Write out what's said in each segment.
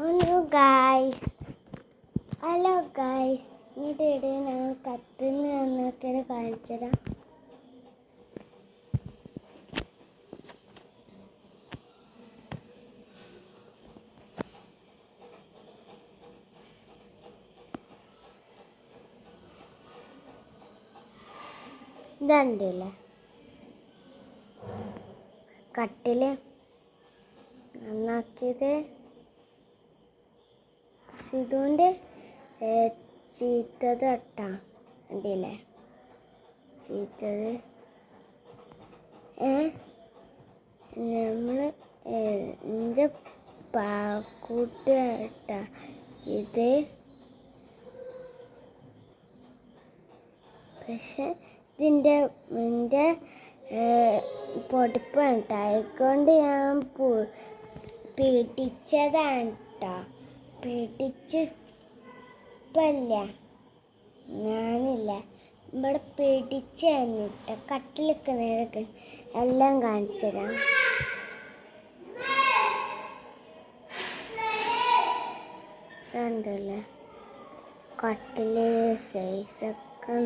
Hello guys ഇങ്ങോട്ട് ഞങ്ങൾ കത്തിൽ നിന്നൊക്കെ കാണിച്ചുതരാം. ഇതുണ്ടല്ലേ കട്ടില് നന്നാക്കിയത് സിധുവിൻ്റെ ചീത്തത് ഇട്ടാ കണ്ടില്ലേ, ചീത്തത് നമ്മൾ എൻ്റെ പാക്കൂട്ട് ഇട്ടാ ഇത്. പക്ഷെ ഇതിൻ്റെ പൊടിപ്പാണ് കേട്ടോ, അതുകൊണ്ട് ഞാൻ പിടിച്ചതാണ് കേട്ടോ. പിടിച്ചിപ്പല്ല ഞാനില്ല ഇവിടെ പിടിച്ചാണ് കേട്ടോ. കട്ടിലൊക്കെ നേരൊക്കെ എല്ലാം കാണിച്ചു തരാം. കണ്ടല്ലേ കട്ടില് സൈസൊക്കെ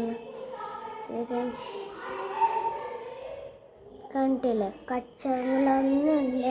കണ്ടില്ലേ, കച്ചവടമൊന്നുമില്ല.